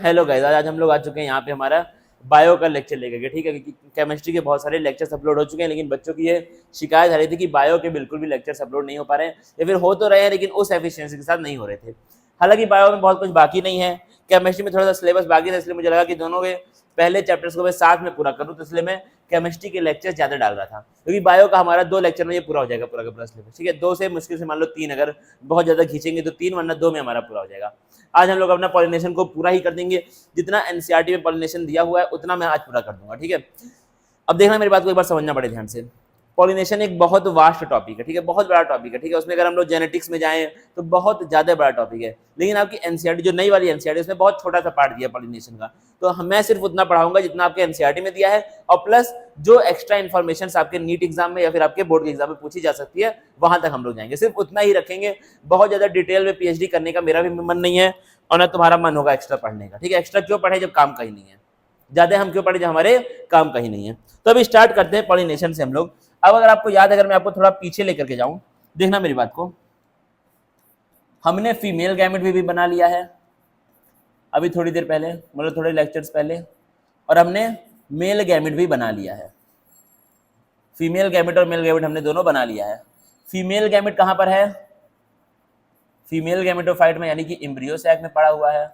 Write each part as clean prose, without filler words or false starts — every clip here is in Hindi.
हेलो गाइस, आज हम लोग आ चुके हैं यहाँ पे हमारा बायो का लेक्चर लेकर के। ठीक है, क्योंकि केमिस्ट्री के बहुत सारे लेक्चर्स अपलोड हो चुके हैं, लेकिन बच्चों की ये शिकायत आ रही थी कि बायो के बिल्कुल भी लेक्चर्स अपलोड नहीं हो पा रहे हैं, या फिर हो तो रहे हैं लेकिन उस एफिशिएंसी के साथ नहीं हो रहे थे। हालांकि बायो में बहुत कुछ बाकी नहीं है, केमिस्ट्री में थोड़ा सा सिलेबस बाकी था, इसलिए मुझे लगा कि दोनों के पहले चैप्टर्स को मैं साथ में पूरा करूँ, तो इसलिए मैं केमिस्ट्री के लेक्चर ज़्यादा डाल रहा था, क्योंकि बायो का हमारा 2 लेक्चर में ये पूरा हो जाएगा पूरा का पूरा सिलेबस। ठीक है, 2 से मुश्किल से मान लो 3, अगर बहुत ज़्यादा खींचेंगे तो 3, वरना 2 में हमारा पूरा हो जाएगा। आज हम लोग अपना पॉलिनेशन को पूरा ही कर देंगे, जितना एनसीईआरटी में पॉलिनेशन दिया हुआ है उतना मैं आज पूरा कर दूंगा। ठीक है, अब देखना मेरी बात को एक बार समझना बड़े ध्यान से। पॉलिनेशन एक बहुत वास्ट टॉपिक है, ठीक है, बहुत बड़ा टॉपिक है। ठीक है, उसमें अगर हम लोग जेनेटिक्स में जाएं तो बहुत ज्यादा बड़ा टॉपिक है, लेकिन आपकी एनसीईआरटी जो नई वाली एनसीईआरटी उसमें बहुत छोटा सा पार्ट दिया पॉलिनेशन का, तो मैं सिर्फ उतना पढ़ाऊंगा जितना आपके एनसीईआरटी में दिया है, और प्लस जो एक्स्ट्रा इन्फॉर्मेशन आपके नीट एग्जाम में या फिर आपके बोर्ड के एग्जाम में पूछी जा सकती है, वहां तक हम लोग जाएंगे, सिर्फ उतना ही रखेंगे। बहुत ज्यादा डिटेल में पीएचडी करने का मेरा भी मन नहीं है, और ना तुम्हारा मन होगा एक्स्ट्रा पढ़ने का। ठीक है, एक्स्ट्रा क्यों पढ़े जब काम का ही नहीं है, ज्यादा हम क्यों पढ़े जब हमारे काम का ही नहीं है। तो अभी स्टार्ट करते हैं पॉलिनेशन से हम लोग। अब अगर आपको याद है, अगर मैं आपको थोड़ा पीछे लेकर के जाऊं, देखना मेरी बात को, हमने फीमेल गैमेट भी बना लिया है अभी थोड़ी देर पहले, मतलब थोड़े लेक्चर्स पहले, और हमने मेल गैमेट भी बना लिया है। फीमेल गैमेट और मेल गैमेट हमने दोनों बना लिया है। फीमेल गैमेट कहां पर है? फीमेल गैमेटोफाइट में, यानी कि एम्ब्रियो सैक में पड़ा हुआ है।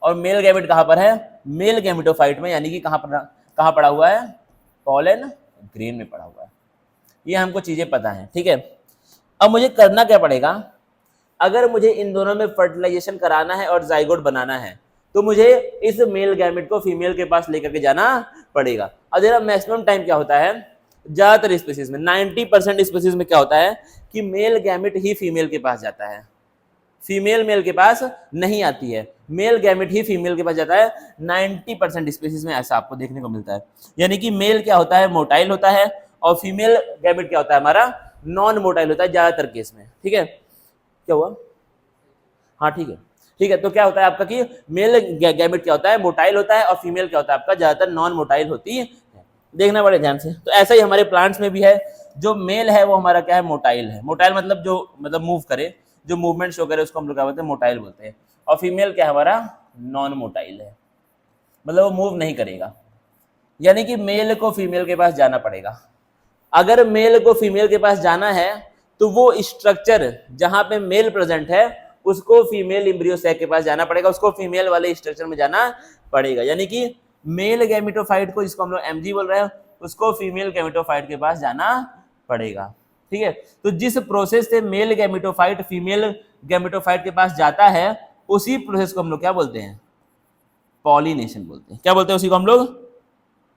और मेल गैमेट कहां पर है? मेल गैमेटोफाइट में, यानी कि कहां पड़ा हुआ है? पॉलन ग्रेन में पड़ा हुआ है। ये हमको चीजें पता है। ठीक है, अब मुझे करना क्या पड़ेगा? अगर मुझे इन दोनों में फर्टिलाइजेशन कराना है और जाइगोट बनाना है, तो मुझे इस मेल गैमेट को फीमेल के पास लेकर के जाना पड़ेगा। अब देखना मैक्सिमम टाइम क्या होता है, ज्यादातर स्पीसीज में 90% स्पीसीज में क्या होता है कि मेल गैमेट ही फीमेल के पास जाता है, फीमेल मेल के पास नहीं आती है, मेल गैमेट ही फीमेल के पास जाता है। 90% स्पीसीज में ऐसा आपको देखने को मिलता है। यानी कि मेल क्या होता है? मोटाइल होता है, और फीमेल गैमेट क्या होता है? हमारा नॉन मोटाइल होता है ज्यादातर केस में। ठीक है, क्या हुआ? हाँ ठीक है, ठीक है। तो क्या होता है आपका कि मेल गैमेट क्या होता है? मोटाइल होता है, और फीमेल क्या होता है आपका? ज्यादातर नॉन मोटाइल होती है। देखना बड़े ध्यान से। तो ऐसा ही हमारे प्लांट्स में भी है, जो मेल है वो हमारा क्या है? मोटाइल है। मोटाइल मतलब जो मूव करे, जो मूवमेंट शो करे, उसको हम लोग क्या बोलते हैं? मोटाइल बोलते हैं। और फीमेल क्या है हमारा? नॉन मोटाइल है, मतलब वो मूव नहीं करेगा। यानी कि मेल को फीमेल के पास जाना पड़ेगा। अगर मेल को फीमेल के पास जाना है, तो वो स्ट्रक्चर जहां पे मेल प्रेजेंट है उसको फीमेल एम्ब्रियो सैक के पास जाना पड़ेगा, उसको फीमेल वाले स्ट्रक्चर में जाना पड़ेगा। यानी कि मेल गैमेटोफाइट को, जिसको हम लोग एमजी बोल रहे हैं, उसको फीमेल गैमेटोफाइट के पास जाना पड़ेगा। ठीक है, तो जिस प्रोसेस से मेल गैमेटोफाइट फीमेल गैमेटोफाइट के पास जाता है, उसी प्रोसेस को हम लोग क्या बोलते हैं? पॉलिनेशन बोलते हैं। क्या बोलते हैं उसी को हम लोग?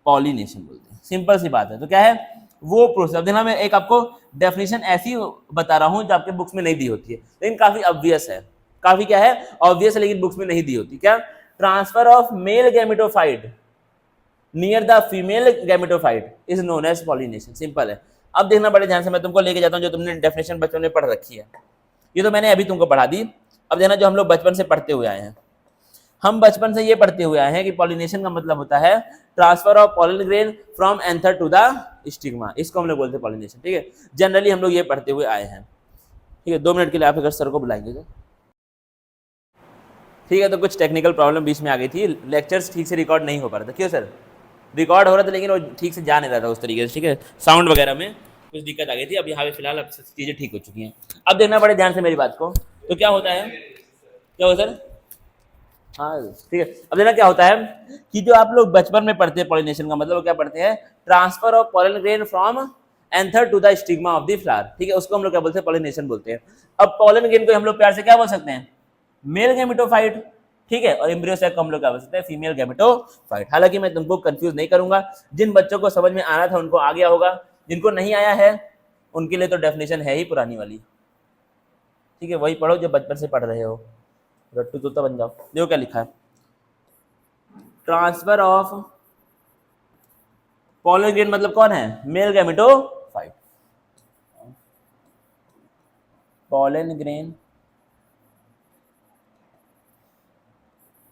पॉलिनेशन बोलते हैं। सिंपल सी बात है। तो क्या है वो प्रोसेस? अब देखना, मैं एक आपको डेफिनेशन ऐसी बता रहा हूं जो आपके बुक्स में नहीं दी होती है, लेकिन काफी ऑब्वियस है। काफी क्या है? ऑब्वियस है, लेकिन बुक्स में नहीं दी होती। क्या? Transfer of male gametophyte near the female gametophyte is known as pollination. Simple है। अब देखना बड़े ध्यान से, मैं तुमको लेके जाता हूं जो तुमने डेफिनेशन बचपन में पढ़ रखी है, ये तो मैंने अभी तुमको पढ़ा दी। अब देखना, जो हम लोग बचपन से पढ़ते हुए आए हैं, हम बचपन से ये पढ़ते हुए आए हैं कि पॉलिनेशन का मतलब होता है transfer of pollen grain from anther to the stigma, इसको हम लोग बोलते हैं पॉलिनेशन। ठीक है, जनरली हम लोग ये पढ़ते हुए आए हैं। ठीक है, 2 मिनट के लिए आप अगर सर को बुलाएंगे तो ठीक है। तो कुछ टेक्निकल प्रॉब्लम बीच में आ गई थी, लेक्चर्स ठीक से रिकॉर्ड नहीं हो पा रहा था। क्यों सर? रिकॉर्ड हो रहा था, लेकिन वो ठीक से जा नहीं रहा था उस तरीके से। ठीक है, साउंड वगैरह में कुछ दिक्कत आ गई थी। अब यहाँ पे फिलहाल अब चीज़ें ठीक हो चुकी हैं। अब देखना बड़े ध्यान से मेरी बात को। तो क्या होता है, क्या होता है सर? हाँ ठीक है। अब देखना क्या होता है कि जो आप लोग बचपन में पढ़ते हैं पॉलिनेशन का मतलब, वो क्या पढ़ते हैं? Transfer of pollen grain from anther to the stigma of the flower. ठीक है, उसको हम लोग क्या बोलते हैं? पॉलिनेशन बोलते हैं। अब पॉलन ग्रेन को हम लोग प्यार से क्या बोल सकते हैं? Male gametophyte. ठीक है, और एम्ब्रियो सैक को हम लोग क्या बोल सकते हैं? Female gametophyte. हालांकि मैं तुमको कंफ्यूज नहीं करूंगा, जिन बच्चों को समझ में आना था उनको आ गया होगा, जिनको नहीं आया है उनके लिए तो डेफिनेशन है ही पुरानी वाली। ठीक है, वही पढ़ो जो बचपन से पढ़ रहे हो, रट्टू तोता बन जाओ। देखो क्या लिखा है, ट्रांसफर ऑफ पॉलन ग्रेन मतलब कौन है? Male gametophyte. Pollen grain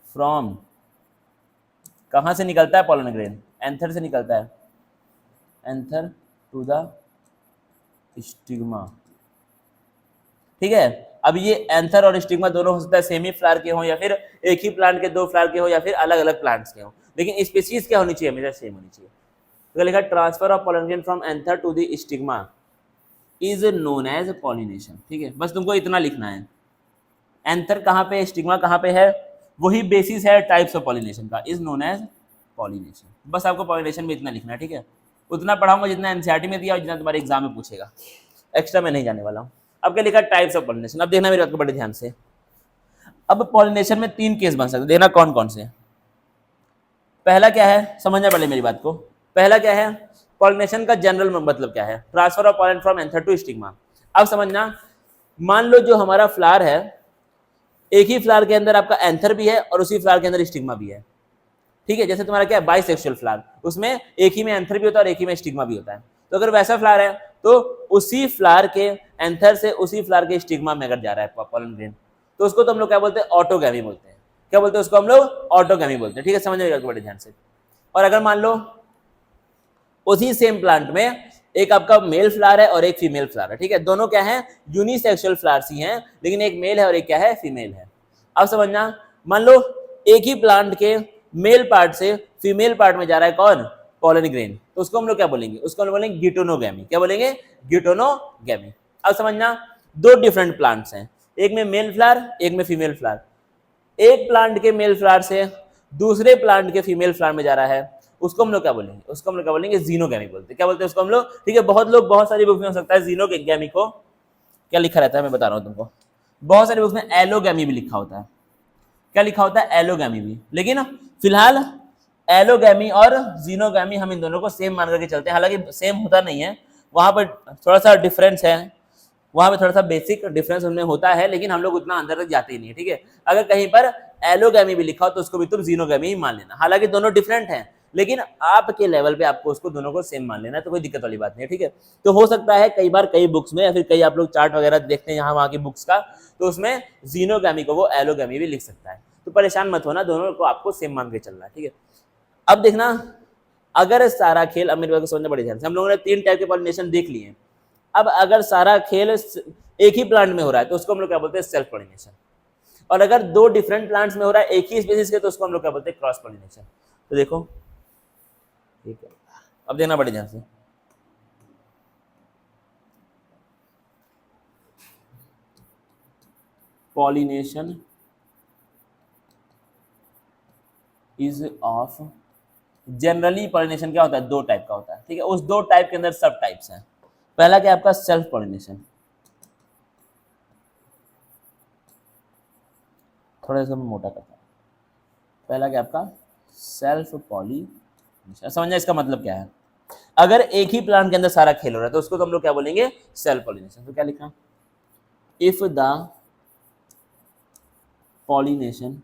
from, कहां से निकलता है पॉलन ग्रेन? एंथर से निकलता है, एंथर टू द स्टिग्मा। ठीक है, अब ये एंथर और स्टिग्मा दोनों हो सकता है सेमी फ्लावर के हों, या फिर एक ही प्लांट के दो फ्लावर के हो, या फिर अलग अलग प्लांट्स के हों, लेकिन स्पीसीज क्या होनी चाहिए, हमेशा सेम होनी चाहिए। तो लिखा transfer of pollen grain from anther to the stigma is known as pollination. ठीक है, बस तुमको इतना लिखना है। एंथर कहाँ पे, स्टिग्मा कहाँ पे है, वही बेसिस है टाइप्स ऑफ पॉलिनेशन का, इज नोन एज पॉलिनेशन। बस आपको पॉलिनेशन में इतना लिखना है। ठीक है, उतना पढ़ाऊंगा जितना एनसीईआरटी में दिया और जितना तुम्हारे एग्जाम में पूछेगा, एक्स्ट्रा में नहीं जाने वाला हूँ। अब क्या लिखा, टाइप्स ऑफ पॉलिनेशन। अब देखना मेरी बात को बड़े ध्यान से। अब पॉलिनेशन में 3 केस बन सकते, देखना कौन कौन से। पहला क्या है, समझना पहले मेरी बात को। पहला क्या है, पॉलिनेशन का जनरल मतलब क्या है, transfer of pollen from anther to stigma. अब समझना, मान लो जो हमारा फ्लावर है, एक ही फ्लावर के अंदर आपका एंथर भी है और उसी फ्लावर के अंदर स्टिग्मा भी है। ठीक है, जैसे तुम्हारा क्या है, बाइसेक्सुअल फ्लावर, उसमें एक ही में एंथर भी होता है और एक ही में स्टिग्मा भी होता है। तो अगर वैसा फ्लावर है तो उसी फ्लावर के एंथर से उसी फ्लावर के स्टिग्मा में अगर जा रहा है पॉलन ग्रेन, तो उसको तो हम लोग क्या बोलते हैं, ऑटोगैमी बोलते हैं। क्या बोलते हैं उसको हम लोग, ऑटोगैमी बोलते हैं। ठीक है, समझ में बड़े ध्यान से। और अगर मान लो उसी सेम प्लांट में एक आपका मेल फ्लावर है और एक फीमेल फ्लावर है, ठीक है, दोनों क्या है, यूनिसेक्सुअल फ्लावर्स ही हैं, लेकिन एक मेल है और एक क्या है, फीमेल है। अब समझना, मान लो एक ही प्लांट के मेल पार्ट से फीमेल पार्ट में जा रहा है कौन, पॉलन ग्रेन, तो उसको हम लोग क्या बोलेंगे, उसको हम लोग बोलेंगे गिटोनोगैमी। क्या बोलेंगे, गिटोनोगैमी। अब समझना, दो डिफरेंट प्लांट्स हैं, एक में मेल फ्लावर एक में फीमेल फ्लावर। एक प्लांट के मेल फ्लावर से दूसरे प्लांट के फीमेल फ्लावर में जा रहा है, उसको हम लोग क्या बोलेंगे, उसको हम लोग क्या बोलेंगे, जीनोगैमी बोलते हैं। क्या बोलते हैं उसको हम लोग, ठीक है, बहुत लोग बहुत सारी बुक में हो सकता है जीनोगैमी को क्या लिखा रहता है, मैं बता रहा हूँ तुमको, बहुत सारी बुक में एलोगैमी भी लिखा होता है। क्या लिखा होता है, एलोगैमी भी। लेकिन फिलहाल एलोगैमी और जीनोगैमी हम इन दोनों को सेम मान करके चलते हैं, हालांकि सेम होता नहीं है, वहां पर थोड़ा सा डिफरेंस है, वहां पे थोड़ा सा बेसिक डिफरेंस उनमें होता है, लेकिन हम लोग उतना अंदर तक जाते ही नहीं है। ठीक है, अगर कहीं पर एलोगैमी भी लिखा हो तो उसको भी तुम जीनोगैमी ही मान लेना, हालांकि दोनों डिफरेंट हैं, लेकिन आपके लेवल पे आपको उसको दोनों को सेम मान लेना है, तो कोई दिक्कत वाली बात नहीं है। ठीक है, तो हो सकता है कई बार कई बुक्स में या फिर कई आप लोग चार्ट वगैरह देखते हैं यहाँ वहाँ की बुक्स का, तो उसमें जीनोगैमी को वो एलोगैमी भी लिख सकता है, तो परेशान मत होना, दोनों को आपको सेम मान के चलना है। ठीक है, अब देखना, अगर सारा खेल, अब मेरे बात को समझना बड़े ध्यान से, हम लोगों ने 3 टाइप के पॉलिनेशन देख लिए। अब अगर सारा खेल एक ही प्लांट में हो रहा है तो उसको हम लोग क्या बोलते हैं, सेल्फ पॉलिनेशन। और अगर दो डिफरेंट प्लांट्स में हो रहा है एक ही स्पीसीज के, तो उसको हम लोग क्या बोलते हैं, क्रॉस पॉलिनेशन। तो देखो, ठीक है, अब देखना बड़े ध्यान से। Pollination is of, generally pollination क्या होता है, 2 टाइप का होता है। ठीक है, उस 2 टाइप के अंदर सब टाइप्स हैं। पहला क्या आपका, सेल्फ पॉलिनेशन, थोड़ा सा मोटा करता हूं। पहला क्या आपका, सेल्फ पॉलिनेशन। समझना इसका मतलब क्या है, अगर एक ही प्लांट के अंदर सारा खेल हो रहा है तो उसको तो हम लोग क्या बोलेंगे, सेल्फ पॉलिनेशन। तो क्या लिखा, if the pollination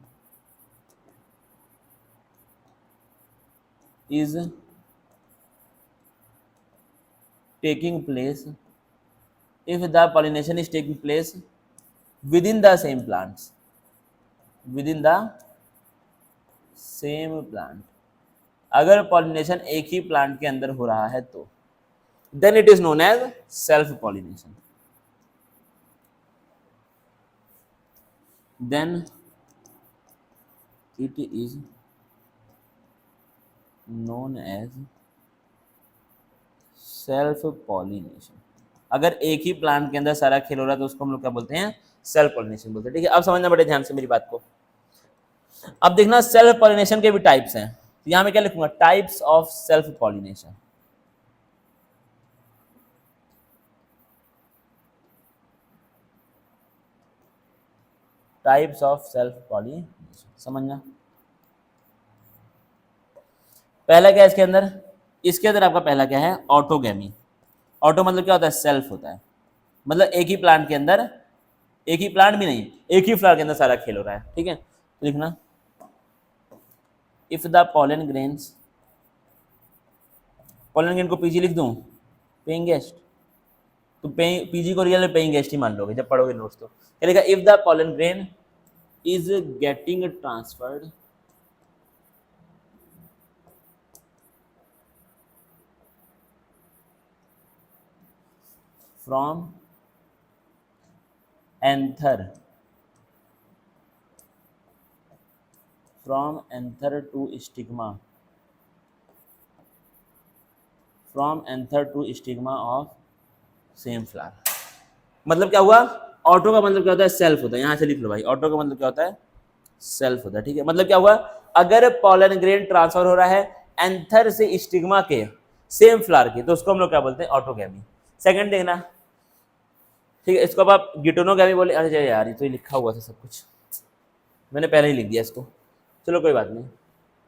is taking place, if the pollination is taking place within the same plants, within the same plant, अगर पॉलिनेशन एक ही प्लांट के अंदर हो रहा है तो then it is known as self pollination, then it is known as self pollination. अगर एक ही प्लांट के अंदर सारा खेल हो रहा है तो उसको हम लोग क्या बोलते हैं, सेल्फ पॉलिनेशन बोलते हैं। ठीक है, अब समझना बड़े ध्यान से मेरी बात को। अब देखना, सेल्फ पॉलिनेशन के भी टाइप्स हैं, तो यहां मैं क्या लिखूंगा, types of self pollination. Types of self pollination समझना। पहला क्या है इसके अंदर, इसके अंदर आपका पहला क्या है, ऑटोगैमी। ऑटो मतलब क्या होता है, सेल्फ होता है, मतलब एक ही प्लांट के अंदर, एक ही प्लांट भी नहीं, एक ही फ्लावर के अंदर सारा खेल हो रहा है। ठीक है, तो लिखना, if the pollen grains, pollen grain को पीजी लिख दूं, पेइंग गेस्ट, तो पीजी को रियल में पेइंग गेस्ट ही मान लोगे जब पढ़ोगे नोट्स। तो क्या लिखा, if the pollen grain is getting transferred from anther, from anther to stigma, from anther to stigma of same flower. मतलब क्या हुआ, ऑटो का मतलब क्या होता है, सेल्फ होता है, यहाँ से लिख लो भाई, ऑटो का मतलब क्या होता है, सेल्फ होता है, ठीक है। मतलब क्या हुआ, अगर पॉलन ग्रेन ट्रांसफर हो रहा है एंथर से स्टिग्मा के सेम फ्लावर के, तो उसको हम लोग क्या बोलते हैं, ऑटोगैमी। सेकंड देखना, ठीक है, इसको अब आप गिटोनोगैमी बोले, अरे यार ये तो ये लिखा हुआ था सब कुछ, मैंने पहले ही लिख दिया इसको, चलो कोई बात नहीं,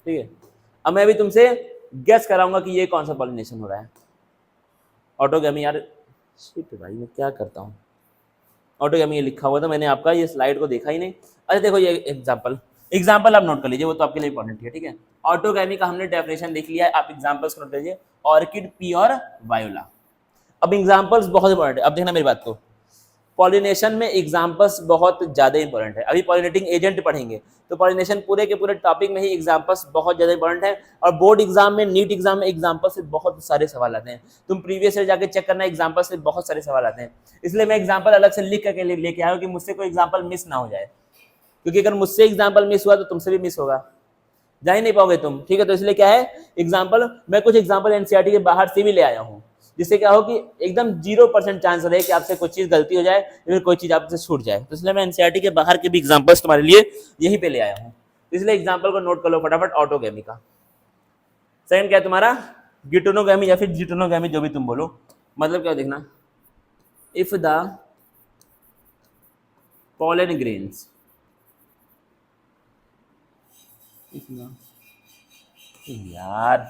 ठीक है। अब मैं अभी तुमसे गेस कराऊंगा कि ये कौन सा पॉलिनेशन हो रहा है, ऑटोगैमी। यार शिट भाई मैं क्या करता हूँ, ऑटोगैमी ये लिखा हुआ था, मैंने आपका ये स्लाइड को देखा ही नहीं। अरे देखो ये एग्जाम्पल, एग्जाम्पल आप नोट कर लीजिए, वो तो आपके लिए इंपॉर्टेंट है, ठीक है। ऑटोगैमी का हमने डेफिनेशन देख लिया है, आप एग्जाम्पल्स नोट कर लीजिए, ऑर्किड, पी और वायोला। अब एग्जाम्पल्स बहुत इंपॉर्टेंट है, अब देखना मेरी बात को, पॉलिनेशन में एग्जाम्पल्स बहुत ज़्यादा इंपॉर्टेंट है। अभी पॉलिनेटिंग एजेंट पढ़ेंगे तो पॉलिनेशन पूरे के पूरे टॉपिक में ही एग्जाम्पल्स बहुत ज़्यादा इंपॉर्टेंट है, और बोर्ड एग्जाम में, नीट एग्जाम में एग्जाम्पल से बहुत सारे सवाल आते हैं, तुम प्रीवियस ईयर जाके चेक करना, एग्जाम्पल से बहुत सारे सवाल आते हैं। इसलिए मैं एग्जाम्पल अलग से लिख करके लेके आया हूँ कि मुझसे कोई एग्जाम्पल मिस ना हो जाए, क्योंकि अगर मुझसे एग्जाम्पल मिस हुआ तो तुमसे भी मिस होगा, जा ही नहीं पाओगे तुम, ठीक है। तो इसलिए क्या है, एग्जाम्पल, मैं कुछ एग्जाम्पल एनसीईआरटी के बाहर से भी ले आया हूँ, जिससे क्या हो कि एकदम 0% चांस रहे कि आपसे कोई चीज़ गलती हो जाए या फिर कोई चीज़ आपसे छूट जाए। तो इसलिए मैं एनसीईआरटी के बाहर के भी एग्जाम्पल्स तुम्हारे लिए यहीं पे ले आया हूँ, इसलिए एग्जाम्पल को नोट कर लो फटाफट, ऑटोगैमी का। सेकंड क्या है तुम्हारा, गिटोनोगैमी या फिर जिटोनोगैमी, जो भी तुम बोलो। मतलब क्या देखना, इफ द pollen grains, यार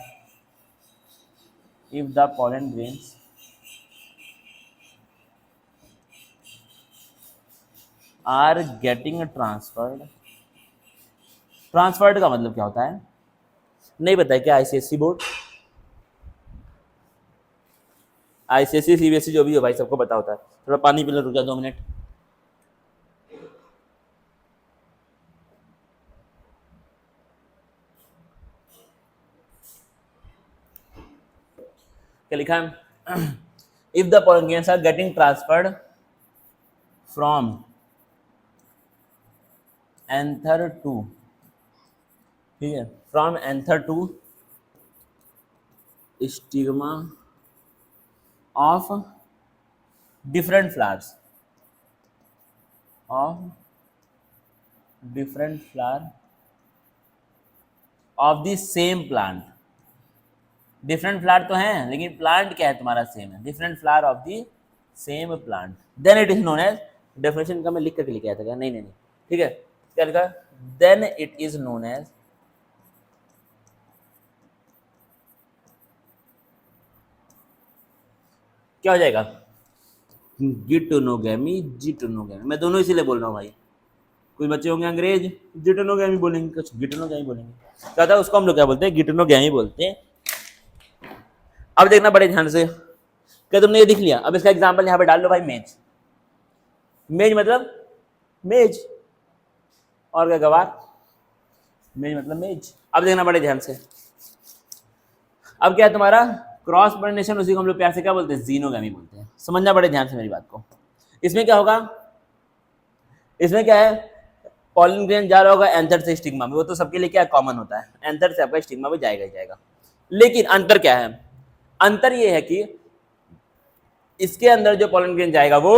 if the pollen grains are getting transferred, transferred का मतलब क्या होता है, नहीं पता है क्या, आईसीएससी बोर्ड, आईसीएससी सीबीएसई जो भी हो भाई, सबको पता होता है। थोड़ा पानी पी लो, रुक जा 2 मिनट। क्या लिखा है, if the pollen grains are getting transferred from anther to, ठीक है, from anther to stigma of different flowers, of different flower of the same plant. Different flower तो हैं लेकिन प्लांट क्या है तुम्हारा, सेम है, different flower of the same plant, then it is known as, definition का मैं लिख करके लेके आया था क्या, नहीं नहीं नहीं, ठीक है, क्या लिखा, then it is known as क्या हो जाएगा, गिटोनोगैमी, जिटोनोगैमी। मैं दोनों इसीलिए बोल रहा हूँ भाई, कुछ बच्चे होंगे अंग्रेज जिटोनोगैमी बोलेंगे, कुछ गिटोनोगैमी बोलेंगे, क्या था उसको हम लोग क्या बोलते हैं, गिटोनोगैमी बोलते हैं। अब देखना बड़े ध्यान से, क्या तुमने ये दिख लिया, अब इसका एग्जांपल यहाँ पे डाल लो भाई, मेज, मेज मतलब मेज, और क्या गवार, मेज मतलब मेज। अब देखना बड़े ध्यान से, अब क्या है तुम्हारा क्रॉस पोलिनेशन, उसी को हम लोग प्यार से क्या बोलते हैं, जीनोगैमी बोलते हैं। समझना बड़े ध्यान से मेरी बात को, इसमें क्या होगा, इसमें क्या है, पॉलन ग्रेन जा रहा होगा एंथर से स्टिग्मा में, वो तो सबके लिए क्या कॉमन होता है, एंथर से आपका स्टिग्मा में जाएगा ही जाएगा। लेकिन अंतर क्या है, अंतर ये है कि इसके अंदर जो पॉलन ग्रेन जाएगा वो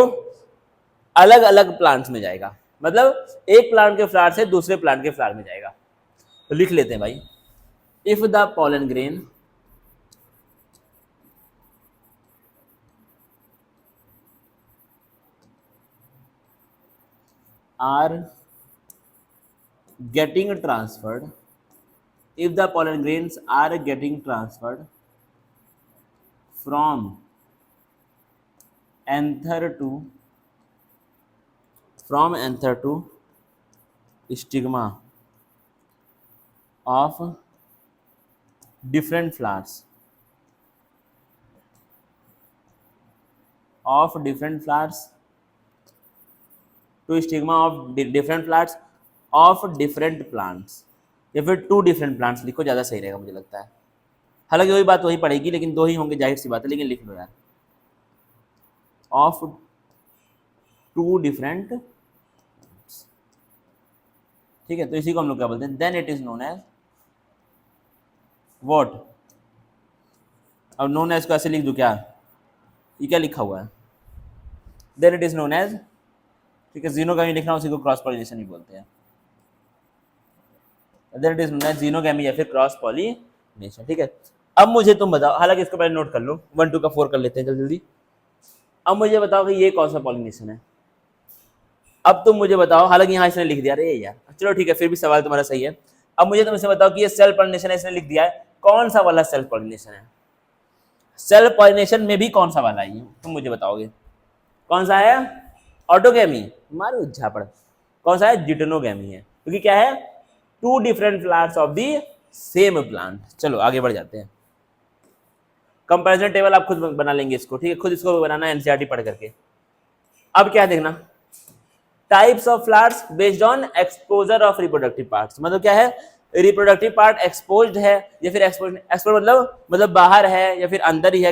अलग अलग प्लांट्स में जाएगा, मतलब एक प्लांट के फ्लावर से दूसरे प्लांट के फ्लावर में जाएगा। तो लिख लेते हैं भाई, if the pollen grain are getting transferred, if the pollen grains are getting transferred from anther to stigma of different flowers, to stigma of different flowers of different plants, या फिर 2 डिफरेंट प्लांट्स लिखो, ज़्यादा सही रहेगा मुझे लगता है। हालांकि वही बात वही पड़ेगी, लेकिन 2 ही होंगे, जाहिर सी बात है, लेकिन लिख लो यार, ऑफ टू डिफरेंट, ठीक है, तो इसी को हम लोग क्या बोलते हैं, then it is known as what. अब नोन एज को ऐसे लिख दूं क्या, ये क्या लिखा हुआ है, then it is known as, ठीक है, जीनोगामी लिखना उसी को क्रॉस पॉलिनेशन ही बोलते हैं, then it is known as xenogamy या फिर क्रॉस पॉलिनेशन, ठीक है। अब मुझे तुम बताओ, हालांकि इसको पहले नोट कर लो, 1 2 का 4 कर लेते हैं जल्दी जल्दी। अब मुझे बताओ कि ये कौन सा पॉलिनेशन है, अब तुम मुझे बताओ, हालांकि यहाँ इसने लिख दिया, अरे यार चलो ठीक है, फिर भी सवाल तुम्हारा सही है। अब मुझे तुमसे बताओ कि ये सेल्फ पॉलिनेशन है, इसने लिख दिया है, कौन सा वाला सेल्फ पॉलिनेशन है, सेल्फ पॉलिनेशन में भी कौन सा वाला है, तुम मुझे बताओगे कौन सा है, ऑटोगैमी, मारो झापड़, कौन सा है, जिटनोगैमी है, क्योंकि क्या है, two different flowers of the same plant. चलो आगे बढ़ जाते हैं, कंपैरिजन टेबल आप खुद बना लेंगे इसको, ठीक है, खुद इसको बनाना एनसीईआरटी पढ़ करके। अब क्या देखना, types of flowers based on exposure of reproductive parts, मतलब क्या है, रिप्रोडक्टिव पार्ट एक्सपोज्ड है या फिर एक्सपोज मतलब बाहर है या फिर अंदर ही है,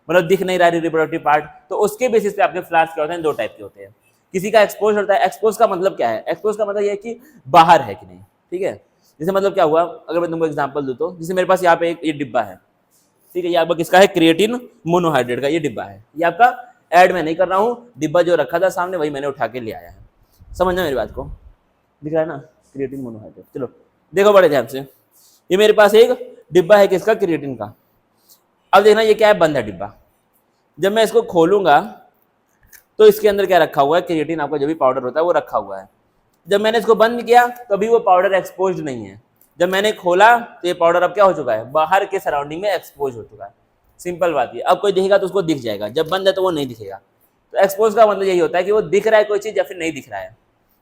मतलब दिख नहीं रहा रिप्रोडक्टिव पार्ट, तो उसके बेसिस पे आपके फ्लावर्स क्या होते हैं, दो टाइप के होते हैं। किसी का एक्सपोज होता है, एक्सपोज का मतलब क्या है, एक्सपोज का मतलब ये है कि बाहर है कि नहीं, ठीक है, जैसे मतलब क्या हुआ, अगर मैं तुमको एग्जांपल दूं तो, जैसे मेरे पास यहाँ पे एक ये डिब्बा है, ठीक है, ये आपका किसका है, क्रिएटिन मोनोहाइड्रेट का ये डिब्बा है, ये आपका ऐड मैं नहीं कर रहा हूँ, डिब्बा जो रखा था सामने वही मैंने उठा के ले आया है, समझना मेरी बात को, दिख रहा है ना, क्रिएटिन मोनोहाइड्रेट। चलो देखो बड़े ध्यान से, ये मेरे पास एक डिब्बा है किसका, क्रिएटिन का। अब देखना ये क्या है, बंद है डिब्बा, जब मैं इसको खोलूंगा तो इसके अंदर क्या रखा हुआ है, क्रिएटिन आपका जो भी पाउडर होता है वो रखा हुआ है। जब मैंने इसको बंद किया तो अभी वो पाउडर एक्सपोज नहीं है, जब मैंने खोला तो ये पाउडर अब क्या हो चुका है, बाहर के सराउंडिंग में एक्सपोज हो चुका है, सिंपल बात है। अब कोई दिखेगा तो उसको दिख जाएगा, जब बंद है तो वो नहीं दिखेगा। तो एक्सपोज का मतलब यही होता है कि वो दिख रहा है कोई चीज या फिर नहीं दिख रहा है।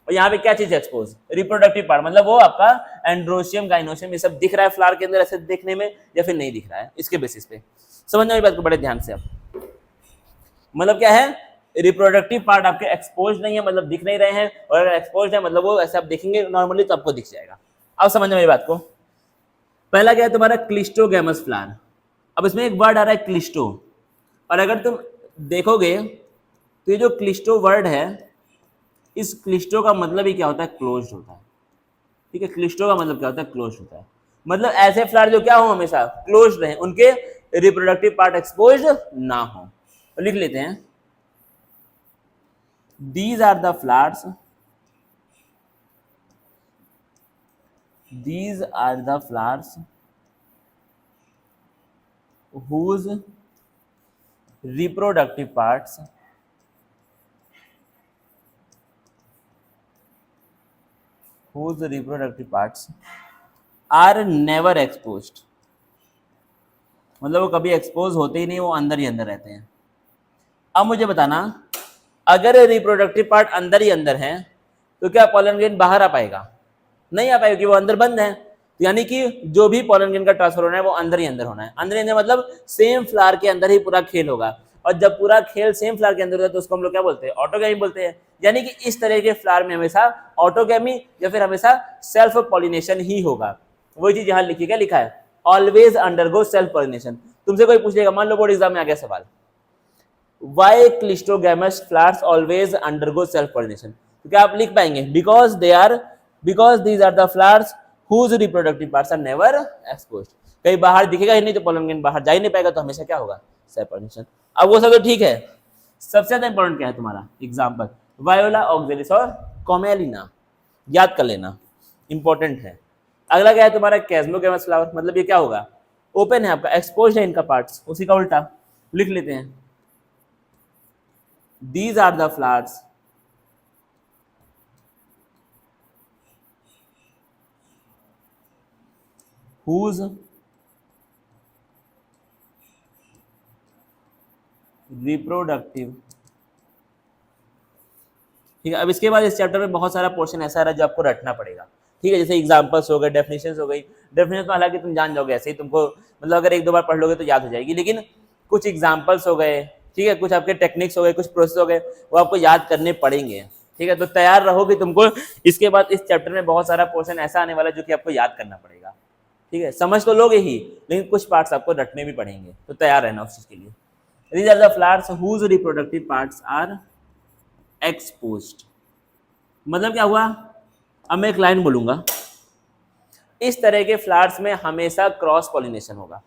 और यहाँ पे क्या चीज एक्सपोज, रिप्रोडक्टिव पार्ट, मतलब वो आपका एंड्रोशियम गाइनोशियम ये सब दिख रहा है फ्लावर के अंदर ऐसे देखने में या फिर नहीं दिख रहा है, इसके बेसिस पे समझना मेरी बात को बड़े ध्यान से। अब मतलब क्या है, रिप्रोडक्टिव पार्ट आपके एक्सपोज नहीं है मतलब दिख नहीं रहे हैं, और अगर एक्सपोज है मतलब वो ऐसे आप देखेंगे नॉर्मली तो आपको दिख जाएगा। अब समझना मेरी बात को, पहला क्या है तुम्हारा क्लिस्टोगैमस फ्लावर। अब इसमें एक वर्ड आ रहा है क्लिस्टो, और अगर तुम देखोगे तो ये जो क्लिस्टो वर्ड है, इस क्लिस्टो का मतलब ही क्या होता है, क्लोज्ड होता है, ठीक है, क्लिस्टो का मतलब क्या होता है, क्लोज्ड होता है, मतलब ऐसे फ्लावर जो क्या हो, हमेशा क्लोज्ड रहे, उनके रिप्रोडक्टिव पार्ट एक्सपोज्ड ना हो। तो लिख लेते हैं, these are the flowers, these are the flowers whose reproductive parts are never exposed, मतलब वो कभी एक्सपोज होते ही नहीं, वो अंदर ही अंदर रहते हैं। अब मुझे बताना, अगर रिप्रोडक्टिव पार्ट अंदर ही अंदर है तो क्या पॉलन ग्रेन बाहर आ पाएगा, नहीं आ पाएगा क्योंकि वो अंदर बंद है। यानी कि जो भी पॉलन ग्रेन का ट्रांसफर होना है वो अंदर ही अंदर होना है, अंदर ही अंदर मतलब सेम फ्लावर के अंदर ही पूरा खेल होगा, और जब पूरा खेल सेम फ्लावर के अंदर होता है तो उसको हम लोग क्या बोलते हैं, ऑटोगैमी बोलते हैं। यानी कि इस तरह के फ्लावर में हमेशा ऑटोगैमी या फिर हमेशा सेल्फ पॉलिनेशन ही होगा। वही चीज यहाँ लिखी, क्या लिखा है, ऑलवेज अंडरगो सेल्फ पॉलिनेशन। तुमसे कोई पूछेगा, मान लो बोर्ड एग्जाम में आ गया सवाल, why cleistogamous flowers always undergo self pollination, तो क्या आप लिख पाएंगे, because these are the flowers whose reproductive parts are never exposed। कहीं बाहर दिखेगा ही नहीं तो पॉलन ग्रेन बाहर जा ही नहीं पाएगा, तो हमेशा क्या होगा, सेल्फ पॉलिनेशन। अब वो सब तो ठीक है, सबसे ज्यादा इंपॉर्टेंट क्या है तुम्हारा एग्जाम्पल, वायोला ऑक्जेलिस और कॉमेलिना, याद कर लेना, इंपॉर्टेंट है। अगला क्या है तुम्हारा कैस्मोगैमस फ्लावर, मतलब ये क्या होगा, ओपन है आपका, एक्सपोज है इनका पार्ट्स, उसी का उल्टा लिख लेते हैं, these are the flowers whose reproductive, ठीक है। अब इसके बाद इस चैप्टर में बहुत सारा पोर्शन ऐसा है जो आपको रटना पड़ेगा, ठीक है, जैसे एग्जांपल्स हो गए, डेफिनेशंस हो गई। डेफिनेशन तो हालांकि तुम जान जाओगे ऐसे ही, तुमको मतलब अगर एक दो बार पढ़ लोगे तो याद हो जाएगी, लेकिन कुछ एग्जांपल्स हो गए, ठीक है, कुछ आपके टेक्निक्स हो गए, कुछ प्रोसेस हो गए, वो आपको याद करने पड़ेंगे, ठीक है। तो तैयार रहो कि तुमको इसके बाद इस चैप्टर में बहुत सारा पोर्शन ऐसा आने वाला है जो कि आपको याद करना पड़ेगा, ठीक है। समझ तो लोगे ही, लेकिन कुछ पार्ट्स आपको रटने भी पड़ेंगे, तो तैयार रहना उस चीज के लिए। These are the flowers whose reproductive parts are exposed. मतलब क्या हुआ, अब मैं एक लाइन बोलूंगा, इस तरह के फ्लावर्स में हमेशा क्रॉस पॉलिनेशन होगा।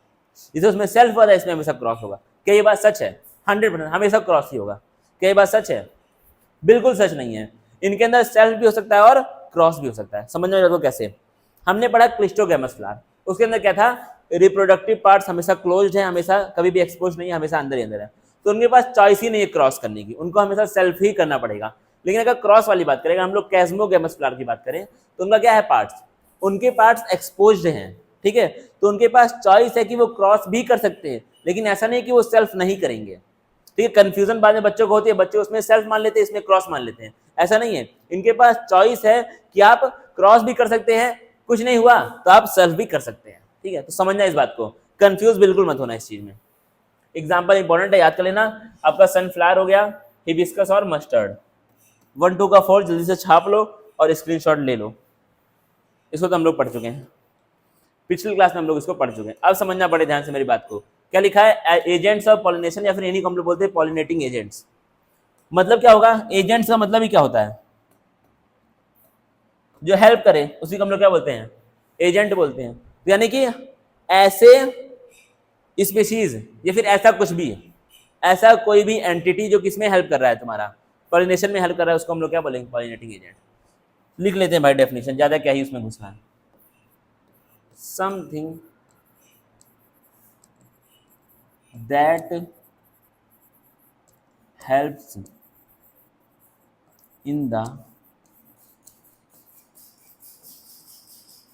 जैसे उसमें सेल्फ होता है, इसमें हमेशा क्रॉस होगा। क्या ये बात सच है? 100% हमेशा क्रॉस ही होगा। क्या ये बात सच है? बिल्कुल सच नहीं है। इनके अंदर सेल्फ भी हो सकता है और क्रॉस भी हो सकता है। समझ में आपको कैसे? हमने पढ़ा क्लिस्टोगैमस फ्लावर, उसके अंदर क्या था, रिप्रोडक्टिव पार्ट्स हमेशा क्लोज्ड है, हमेशा कभी भी एक्सपोज नहीं है, हमेशा अंदर ही अंदर है। तो उनके पास चॉइस ही नहीं है क्रॉस करने की, उनको हमेशा सेल्फ ही करना पड़ेगा। लेकिन अगर क्रॉस वाली बात करें, हम लोग कैस्मोगैमस फ्लावर की बात करें, तो उनका क्या है, पार्ट्स, उनके पार्ट्स एक्सपोज्ड हैं, ठीक है। तो उनके पास चॉइस है कि वो क्रॉस भी कर सकते हैं, लेकिन ऐसा नहीं कि वो सेल्फ नहीं करेंगे, ठीक है। कंफ्यूजन बाद में बच्चों को होती है, बच्चे उसमें सेल्फ मान लेते हैं, इसमें क्रॉस मान लेते हैं। ऐसा नहीं है, इनके पास चॉइस है कि आप क्रॉस भी कर सकते हैं, कुछ नहीं हुआ तो आप सेल्फ भी कर सकते हैं, ठीक है। तो समझना इस बात को, कंफ्यूज बिल्कुल मत होना इस चीज में। एग्जाम्पल इंपॉर्टेंट है, याद कर लेना। आपका सनफ्लावर हो गया, हिबिस्कस और मस्टर्ड। 1 2 का 4 जल्दी से छाप लो और स्क्रीनशॉट ले लो। इसको तो हम लोग पढ़ चुके हैं, पिछली क्लास में हम लोग इसको पढ़ चुके हैं। अब समझना पड़े ध्यान से मेरी बात को। क्या लिखा है, एजेंट्स ऑफ पॉलिनेशन, या फिर इन्हीं को हम लोग बोलते हैं पॉलिनेटिंग एजेंट्स। मतलब क्या होगा, एजेंट्स का मतलब ही क्या होता है, जो हेल्प करे, उसी को हम लोग क्या बोलते हैं, एजेंट बोलते हैं। तो यानी कि ऐसे स्पीशीज या फिर ऐसा कुछ भी, ऐसा कोई भी एंटिटी जो किसमें हेल्प कर रहा है, तुम्हारा पॉलिनेशन में हेल्प कर रहा है, उसको हम लोग क्या बोलेंगे, पॉलिनेटिंग एजेंट। लिख लेते हैं भाई डेफिनेशन, ज्यादा क्या ही उसमें घुसना है। Something that helps in the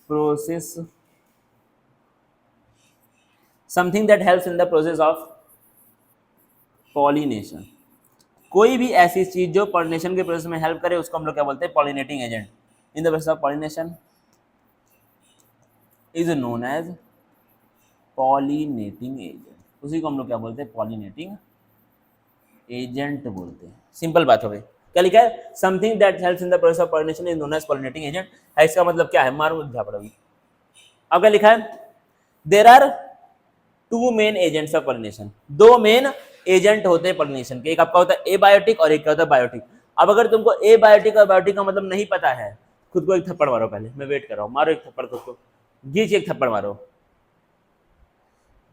process, something that helps in the process of pollination. कोई भी ऐसी चीज जो पॉलिनेशन के प्रोसेस में हेल्प करे, उसको हम लोग क्या बोलते हैं, pollinating agent. In the process of pollination is known as pollinating agent. उसी को हम लोग क्या बोलते हैं, पॉलिनेटिंग एजेंट बोलते हैं। सिंपल बात हो गई। क्या लिखा है, something that helps in the process of pollination is known as pollinating agent. इसका मतलब क्या है, मालूम झापड़ोगी। अब क्या लिखा है, there are 2 main agents of pollination. 2 main agent होते हैं पॉलिनेशन के, एक आपका होता है एबायोटिक और एक क्या होता है, बायोटिक। अब अगर तुमको एबायोटिक और बायोटिक का मतलब नहीं पता है, खुद को एक थप्पड़ मारो, पहले मैं वेट कर रहा हूँ, मारो एक थप्पड़ खुद को, घींच एक थप्पड़ मारो।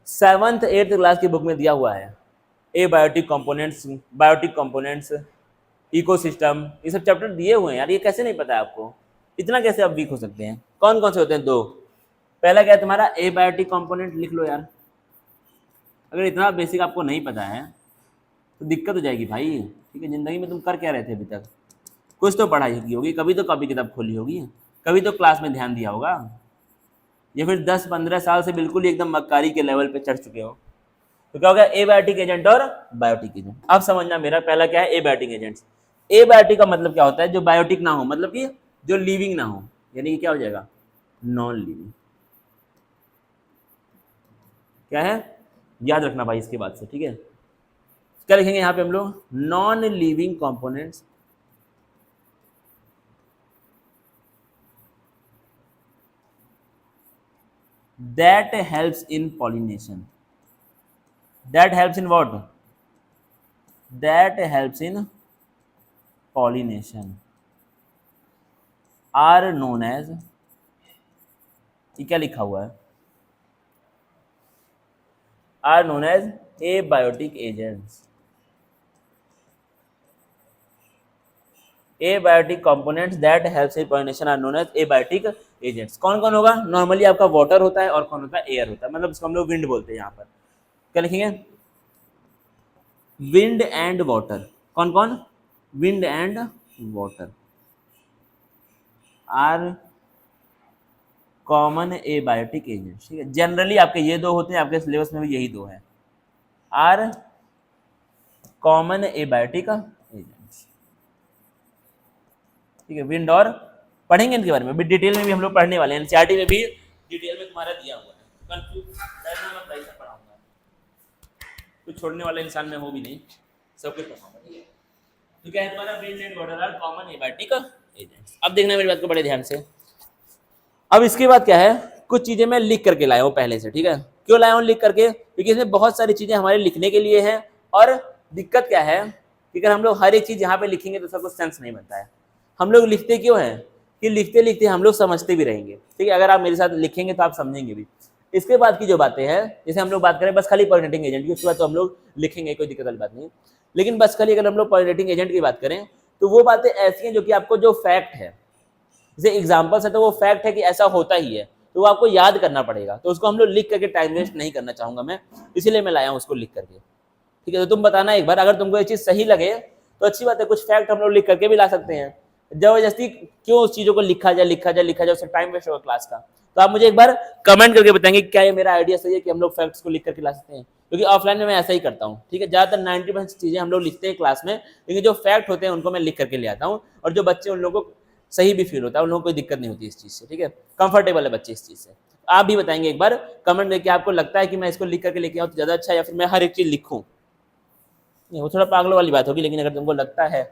7th 8th क्लास की बुक में दिया हुआ है abiotic components, biotic components, ecosystem, ये सब चैप्टर दिए हुए हैं यार। ये कैसे नहीं पता है आपको, इतना कैसे आप वीक हो सकते हैं। कौन कौन से होते हैं, 2। पहला क्या है तुम्हारा, एबायोटिक कंपोनेंट, लिख लो यार। अगर इतना बेसिक आपको नहीं पता है तो दिक्कत हो जाएगी भाई, ठीक है। जिंदगी में तुम कर क्या रहे थे अभी तक, कुछ तो पढ़ाई की होगी, कभी तो कॉपी किताब खोली होगी, कभी तो क्लास में ध्यान दिया होगा, या फिर 10-15 साल से बिल्कुल एकदम मक्कारी के लेवल पे चढ़ चुके हो। तो क्या होगा, एबायोटिक एजेंट और बायोटिक एजेंट। अब समझना मेरा, पहला क्या है, एबायोटिक एजेंट्स। एबायोटिक का मतलब क्या होता है, जो बायोटिक ना हो, मतलब कि जो लिविंग ना हो, यानी कि क्या हो जाएगा, नॉन लिविंग। क्या है, याद रखना भाई इसके बाद से, ठीक है। क्या लिखेंगे यहाँ पे हम लोग, non living components that helps in pollination, that helps in what, that helps in pollination are known as, ये क्या लिखा हुआ है, are known as abiotic agents। abiotic components that helps in pollination are known as abiotic agents। कौन कौन होगा, नॉर्मली आपका वाटर होता है और कौन होता है, एयर होता है, मतलब इसको हम लोग विंड बोलते हैं। यहाँ पर क्या लिखेंगे, विंड एंड वाटर। कौन कौन, wind and water are common abiotic agents, ठीक है। जनरली आपके ये 2 होते हैं, आपके सिलेबस में भी यही 2 है, आर कॉमन एबायोटिक एजेंट्स, ठीक है। विंड और, पढ़ेंगे इनके बारे में भी डिटेल में, भी हम लोग पढ़ने वाले हैं, एनसीईआरटी में भी डिटेल में तुम्हारा दिया हुआ है। कंफ्यूज करना मत, ऐसा पढ़ाऊंगा, कुछ छोड़ने वाला इंसान में हो भी नहीं, सब कुछ पढ़ाऊंगा, ठीक है। तो क्या है तुम्हारा, wind and water are common abiotic agents. अब देखना मेरी बात को बड़े ध्यान से। अब इसके बाद क्या है, कुछ चीजें मैं लिख करके लाया हूँ पहले से, ठीक है। क्यों लाया हूँ लिख करके, क्योंकि इसमें बहुत सारी चीजें हमारे लिखने के लिए हैं। और दिक्कत क्या है, कि अगर हम लोग हर एक चीज़ यहाँ पे लिखेंगे तो उसका कुछ सेंस नहीं बनता है। हम लोग लिखते क्यों हैं कि लिखते लिखते हम लोग समझते भी रहेंगे, ठीक है। अगर आप मेरे साथ लिखेंगे तो आप समझेंगे भी। इसके बाद की जो बातें हैं, जैसे हम लोग बात करें बस खाली पॉलिनेटिंग एजेंट की, उसके बाद तो हम लोग लिखेंगे, कोई दिक्कत वाली बात नहीं। लेकिन बस खाली अगर हम लोग पॉलिनेटिंग एजेंट की बात करें तो वो बातें ऐसी हैं जो कि आपको जो फैक्ट है, जैसे एग्जाम्पल्स है तो वो फैक्ट है कि ऐसा होता ही है, तो वो आपको याद करना पड़ेगा। तो उसको हम लोग लिख करके टाइम वेस्ट नहीं करना चाहूँगा मैं, इसीलिए मैं लाया हूँ उसको लिख करके, ठीक है। तो तुम बताना एक बार, अगर तुमको ये चीज़ सही लगे तो अच्छी बात है, कुछ फैक्ट हम लोग लिख करके भी ला सकते हैं। जबरदस्ती क्यों उस चीज़ों को लिखा जाए, उससे टाइम वेस्ट होगा क्लास का। तो आप मुझे एक बार कमेंट करके बताएंगे क्या ये मेरा आइडिया सही है कि हम लोग फैक्ट्स को लिख करके ला सकते हैं, क्योंकि ऑफलाइन में मैं ऐसा ही करता हूँ, ठीक है। ज़्यादातर 90% चीज़ें हम लोग लिखते हैं क्लास में, लेकिन जो फैक्ट होते हैं उनको मैं लिख करके ले आता हूँ, और जो बच्चे उन लोगों को सही भी फील होता है, उन लोगों को कोई दिक्कत नहीं होती इस चीज़ से, ठीक है। कंफर्टेबल है बच्चे इस चीज़ से। आप भी बताएंगे एक बार कमेंट में कि आपको लगता है कि मैं इसको लिख करके लेके आऊँ तो ज़्यादा अच्छा है, या फिर मैं हर एक चीज़ लिखूँ। वो थोड़ा पागलों वाली बात होगी, लेकिन अगर तुमको लगता है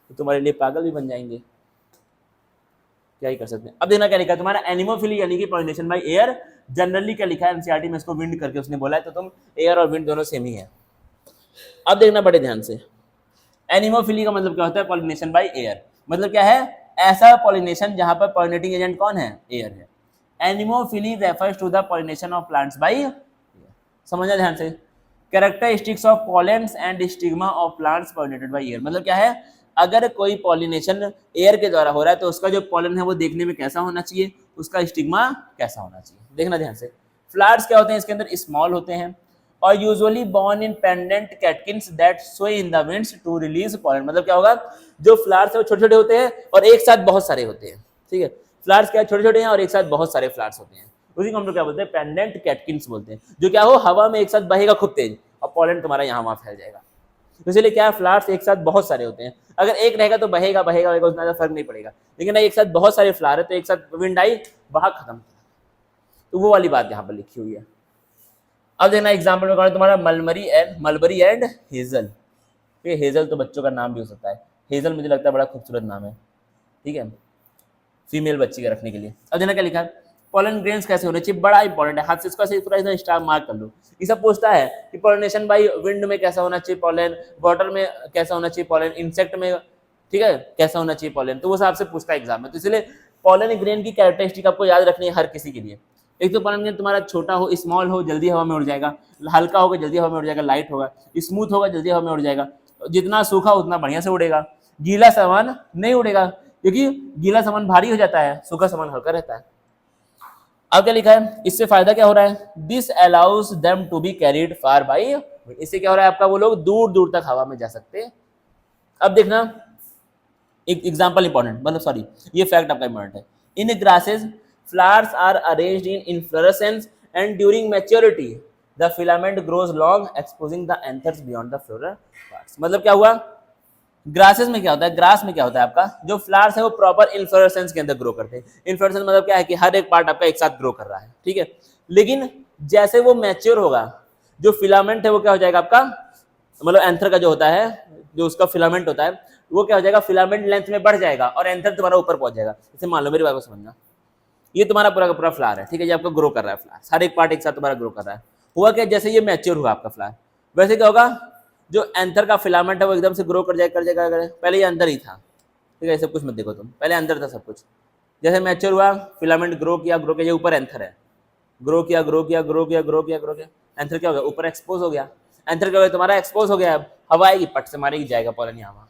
तो तुम्हारे लिए पागल भी बन जाएंगे, क्या ही कर सकते हैं। अब देखना क्या लिखा है तुम्हारा, एनिमोफिली यानी कि पॉलिनेशन बाय एयर। जनरली क्या लिखा है एनसीईआरटी में, इसको विंड करके उसने बोला है, तो तुम एयर और विंड दोनों सेम ही है। अब देखना बड़े ध्यान से, एनिमोफिली का मतलब क्या होता है, पॉलिनेशन बाय एयर। मतलब क्या है, ऐसा पॉलिनेशन जहां पर पॉलिनेटिंग एजेंट कौन है, एयर है। Anemophily refers to the pollination of plants by, समझना ध्यान से, characteristics of pollens and stigma of plants pollinated by air. मतलब क्या है, अगर कोई पॉलिनेशन एयर के द्वारा हो रहा है तो उसका जो पॉलन है वो देखने में कैसा होना चाहिए, उसका स्टिग्मा कैसा होना चाहिए। देखना ध्यान से, फ्लावर्स क्या होते हैं, इसके अंदर स्मॉल होते हैं और usually borne in pendant catkins that sway in the winds to release pollen. मतलब क्या होगा, जो फ्लावर्स है वो छोटे छोटे होते हैं और एक साथ बहुत सारे होते हैं, ठीक है। फ्लावर्स क्या छोटे छोटे हैं और एक साथ बहुत सारे फ्लावर्स होते हैं, उसी को हम लोग क्या बोलते हैं, पेंडेंट कैटकिन्स बोलते हैं। जो क्या हो, हवा में एक साथ बहेगा खूब तेज और पॉलन तुम्हारा यहाँ वहाँ फैल जाएगा। इसलिए क्या है, फ्लावर्स एक साथ बहुत सारे होते हैं। अगर एक रहेगा तो बहेगा बहेगा बहेगा, उतना फर्क नहीं पड़ेगा, लेकिन एक साथ बहुत सारे फ्लावर है तो एक साथ विंड आई बहा खत्म। तो वो वाली बात यहाँ पर लिखी हुई है। अब देखना एग्जाम्पल में तुम्हारा मलबरी एंड हेजल। ये हेजल तो बच्चों का नाम भी हो सकता है, हेजल मुझे लगता है बड़ा खूबसूरत नाम है, ठीक है, फीमेल बच्ची का रखने के लिए। अब देखना क्या लिखा है, पॉलन ग्रेन्स कैसे होने चाहिए, बड़ा इंपॉर्टेंट है, हाथ से इसको ऐसे पूरा इधर स्टार मार्क कर लो। ये सब पूछता है कि पॉलिनेशन बाय विंड में कैसा होना चाहिए पॉलन, वाटर में कैसा होना चाहिए पॉलन, इंसेक्ट में, ठीक है, कैसा होना चाहिए पॉलन, तो वो सब आपसे पूछता है एग्जाम में। तो इसलिए पॉलन ग्रेन की कैरेक्टरिस्टिक आपको याद रखनी है हर किसी के लिए। एक तो पॉलन ग्रेन तुम्हारा छोटा हो, स्मॉल हो, जल्दी हवा में उड़ जाएगा, हल्का होगा जल्दी हवा में उड़ जाएगा, लाइट होगा, स्मूथ होगा जल्दी हवा में उड़ जाएगा, जितना सूखा उतना बढ़िया से उड़ेगा, गीला सामान नहीं उड़ेगा क्योंकि गीला सामान भारी हो जाता है, सूखा सामान हल्का रहता है। अब क्या लिखा है, इससे फायदा क्या हो रहा है, this allows them to be carried far by, इससे क्या हो रहा है आपका, वो लोग दूर दूर तक हवा में जा सकते हैं। अब देखना एक एग्जांपल इंपॉर्टेंट, मतलब सॉरी ये फैक्ट आपका इंपॉर्टेंट है। In grasses flowers are arranged in inflorescence and during maturity the filament grows long exposing the anthers beyond the floral parts. मतलब क्या हुआ, ग्रासेस में क्या होता है, ग्रास में क्या होता है आपका, जो फ्लावर्स है वो प्रॉपर इन्फ्लोरेसेंस के अंदर ग्रो करते हैं। इन्फ्लोरेसेंस मतलब क्या है कि हर एक पार्ट आपका एक साथ ग्रो कर रहा है, ठीक है। लेकिन जैसे वो मैच्योर होगा, जो फिलामेंट है वो क्या हो जाएगा आपका, मतलब एंथर का जो होता है, जो उसका फिलामेंट होता है वो क्या हो जाएगा, फिलामेंट लेंथ में बढ़ जाएगा और एंथर तुम्हारा ऊपर पहुंच जाएगा। जैसे मान लो, मेरी बात को समझना, ये तुम्हारा पूरा का पूरा फ्लावर है, ठीक है, ये आपका ग्रो कर रहा है फ्लावर, हर एक पार्ट एक साथ तुम्हारा ग्रो कर रहा है। हुआ क्या, जैसे ये मैच्योर हुआ आपका फ्लावर, वैसे क्या होगा, जो एंथर का फिलामेंट है वो एकदम से ग्रो कर जाएगा। पहले ये अंदर ही था, ठीक है, सब कुछ मत देखो तुम, पहले अंदर था सब कुछ। जैसे मैच्योर हुआ, फिलामेंट ग्रो किया, ये ऊपर एंथर है, ग्रो किया, एंथर क्या हो गया, ऊपर एक्सपोज हो गया। एंथर क्या हो गया तुम्हारा, एक्सपोज हो गया। अब हवा आएगी पट से मारेगी, जाएगा पॉलन यहाँ।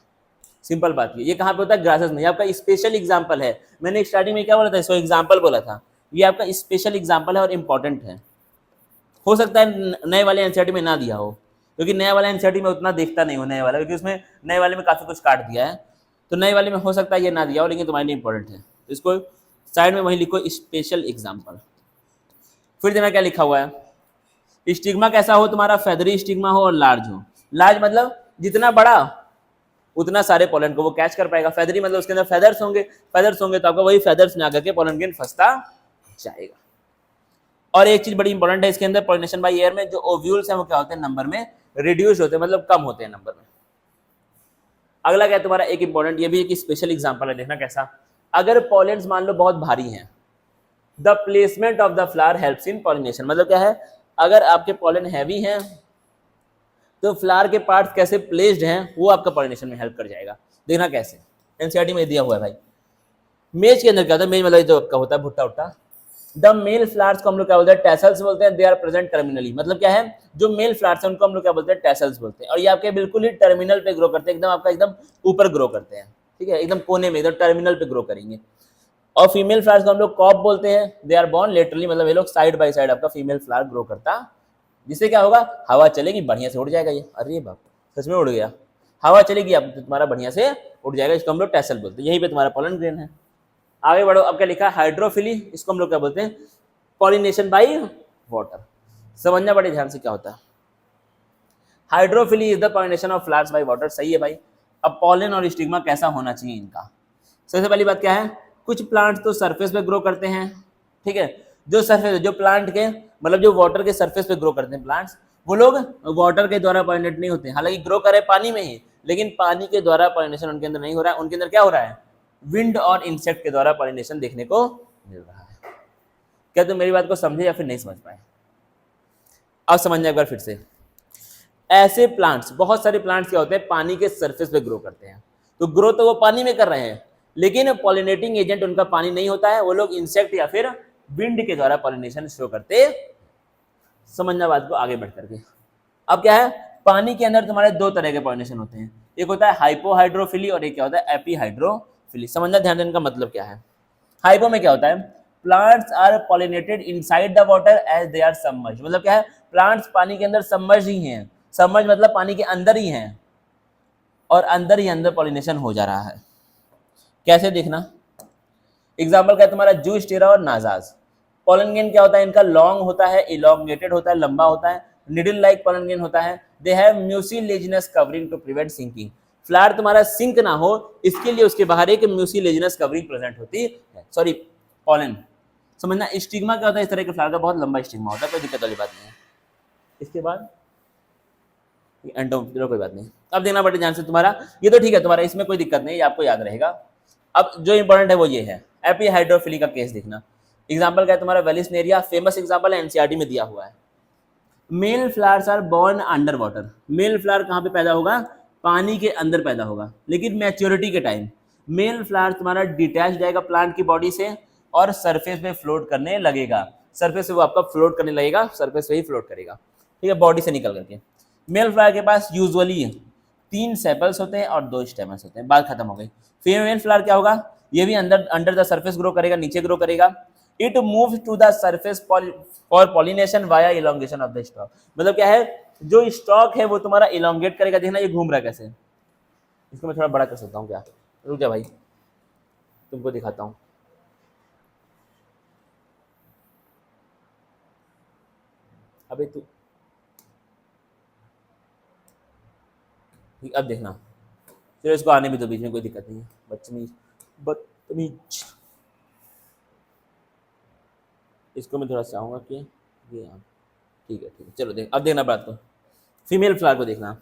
सिंपल बात ये कहाँ पे होता है, ग्रासेस में। ये आपका स्पेशल एग्जाम्पल है, मैंने स्टार्टिंग में क्या बोला था, इसको एग्जाम्पल बोला था, ये आपका स्पेशल एग्जाम्पल है और इंपॉर्टेंट है। हो सकता है नए वाले एनसीईआरटी में ना दिया हो, क्योंकि नया वाला एनसीईआरटी में उतना देखता नहीं हो नए वाला, क्योंकि उसमें नए वाले में काफ़ी कुछ काट दिया है, तो नए वाले में हो सकता है ये ना दिया हो, लेकिन तुम्हारे लिए इंपॉर्टेंट है, तो इसको साइड में वहीं लिखो, स्पेशल एग्जाम्पल। फिर देना क्या लिखा हुआ है, स्टिग्मा कैसा हो तुम्हारा, फेदरी स्टिग्मा हो और लार्ज हो। लार्ज मतलब जितना बड़ा उतना सारे पॉलन को वो कैच कर पाएगा, फेदरी मतलब उसके अंदर फेदर्स होंगे तो आपका वही फेदर्स में आकर के पॉलन ग्रेन फंसता जाएगा। और एक चीज बड़ी इंपॉर्टेंट है इसके अंदर, पॉलिनेशन बाय एयर में जो ओव्यूल्स हैं वो क्या होते हैं, नंबर में रिड्यूस होते हैं, मतलब कम होते हैं नंबर में। अगला क्या है तुम्हारा, एक इंपॉर्टेंट, ये भी एक स्पेशल एग्जांपल है, देखना कैसा, अगर पॉलेन्स मान लो बहुत भारी हैं, the placement of the flower helps in pollination. मतलब क्या है, अगर आपके पॉलन हैवी हैं तो फ्लावर के पार्ट्स कैसे प्लेस्ड हैं वो आपका पॉलिनेशन में हेल्प कर जाएगा। देखना कैसे, एनसीईआरटी में दिया हुआ है भाई। मेज के अंदर क्या होता है, मेज मतलब जो आपका होता है भुट्टा उट्टा। द मेल फ्लावर्स को हम लोग क्या बोलते हैं, टैसल्स बोलते हैं। दे आर प्रेजेंट टर्मिनली, मतलब क्या है, जो मेल फ्लावर्स हैं उनको हम लोग क्या बोलते हैं, टैसल्स बोलते हैं। और ये आपके बिल्कुल ही टर्मिनल पे ग्रो करते हैं, एकदम आपका एकदम ऊपर ग्रो करते हैं, ठीक है, एकदम कोने में, एकदम टर्मिनल पे ग्रो करेंगे। और फीमेल फ्लावर्स को हम लोग कॉप बोलते हैं। दे आर बॉर्न लेटरली, मतलब ये लोग साइड बाय साइड आपका फीमेल फ्लावर ग्रो करता, जिससे क्या होगा, हवा चलेगी बढ़िया से उड़ जाएगा ये। अरे बाप, सच में उड़ गया, हवा चलेगी अब तो तुम्हारा बढ़िया से उड़ जाएगा, इसको हम लोग टैसल बोलते हैं। यहीं पे तुम्हारा पोलन ग्रेन है। आगे बढ़ो, अब क्या लिखा है, हाइड्रोफिली, इसको हम लोग क्या बोलते हैं, पॉलिनेशन बाई वाटर। समझना बड़े ध्यान से क्या होता है। Hydrophily is the pollination of flowers by water, सही है भाई। अब पॉलन और स्टिग्मा कैसा होना चाहिए इनका, सबसे पहली बात क्या है, कुछ प्लांट्स तो सरफेस पे ग्रो करते हैं, ठीक है, जो सरफेस, जो प्लांट के मतलब जो वाटर के सरफेस पे ग्रो करते हैं प्लांट्स, वो लोग वाटर के द्वारा पॉलिनेट नहीं होते हैं, हालांकि ग्रो करे पानी में ही, लेकिन पानी के द्वारा पॉलिनेशन उनके अंदर नहीं हो रहा है। उनके अंदर क्या हो रहा है, विंड और इंसेक्ट के द्वारा पॉलिनेशन देखने को मिल रहा है। क्या तुम मेरी बात को समझे या फिर नहीं समझ पाए? अब समझना एक बार फिर से। ऐसे प्लांट्स, बहुत सारे प्लांट्स क्या होते हैं, पानी के सरफेस पे ग्रो करते हैं, तो ग्रो तो वो पानी में कर रहे हैं, लेकिन पॉलिनेटिंग एजेंट उनका पानी नहीं होता है, वो लोग इंसेक्ट या फिर विंड के द्वारा पॉलिनेशन शो करते। समझना बात को आगे बढ़ करके। अब क्या है, पानी के अंदर तुम्हारे दो तरह के पॉलिनेशन होते हैं, एक होता है हाइपोहाइड्रोफिली और एक क्या होता है, एपीहाइड्रोफिली। समझना ध्यान देने का मतलब क्या है। हाइपो में क्या होता है, plants are pollinated inside the water as they are submerged, मतलब क्या है, प्लांट्स पानी के अंदर सबमर्ज ही हैं, सबमर्ज मतलब पानी के अंदर ही हैं, और अंदर ही अंदर पॉलिनेशन हो जा रहा है। कैसे देखना, एग्जाम्पल क्या है तुम्हारा, जूस्टेरा और नाजाज। पोलन ग्रेन क्या होता है इनका, लॉन्ग होता है, इलॉन्गेटेड होता है, लंबा होता है, निडल लाइक पोलन ग्रेन होता है। They have mucilaginous covering to prevent sinking, flower तुम्हारा सिंक ना हो इसके लिए उसके बाहर एक म्यूसिलेजिनस कवरिंग प्रेजेंट होती है, सॉरी पोलन। समझना, स्टिग्मा क्या होता है, इस तरह के फ्लावर का बहुत लंबा स्टिग्मा होता है, कोई दिक्कत वाली बात नहीं है। इसके बाद एंडो, कोई बात नहीं। अब देखना बड़े ध्यान से, तुम्हारा ये तो ठीक है, तुम्हारा इसमें कोई दिक्कत नहीं, ये आपको याद रहेगा। अब जो इंपॉर्टेंट है वो ये है, एपीहाइड्रोफिली का केस देखना। एग्जांपल क्या है तुम्हारा, वेलिसनेरिया, फेमस एग्जांपल है, एनसीईआरटी में दिया हुआ है। Male flowers are borne under water, male flower कहाँ पे पैदा होगा, पानी के अंदर पैदा होगा, लेकिन मैच्योरिटी के टाइम मेल फ्लावर तुम्हारा डिटैच जाएगा प्लांट की बॉडी से और सरफेस पे फ्लोट करने लगेगा, सरफेस से वो आपका फ्लोट करने लगेगा, सरफेस पे ही फ्लोट करेगा, ठीक है, बॉडी से निकल करके। मेल फ्लावर के पास यूजुअली 3 सेपल्स होते हैं और 2 स्टेमन्स होते हैं, बात खत्म हो गई। फीमेल फ्लावर क्या होगा, ये भी अंडर द सरफेस ग्रो करेगा, नीचे ग्रो करेगा। It move to the surface for pollination via elongation of the stalk, मतलब क्या है, जो स्टॉक है वो तुम्हारा इलोंगेट करेगा। देखना ये घूम रहा है कैसे, इसको मैं थोड़ा बड़ा कर सकता हूँ क्या, रुक जा भाई तुमको दिखाता हूँ। अबे तू, अब देखना, चलो इसको आने भी दो बीच में, कोई दिक्कत नहीं है। बदतमीज बदतमीज, इसको मैं थोड़ा चाहूँगा कि ये, हाँ ठीक है ठीक है, चलो देख, अब देखना बात को, फीमेल फ्लावर को देखना,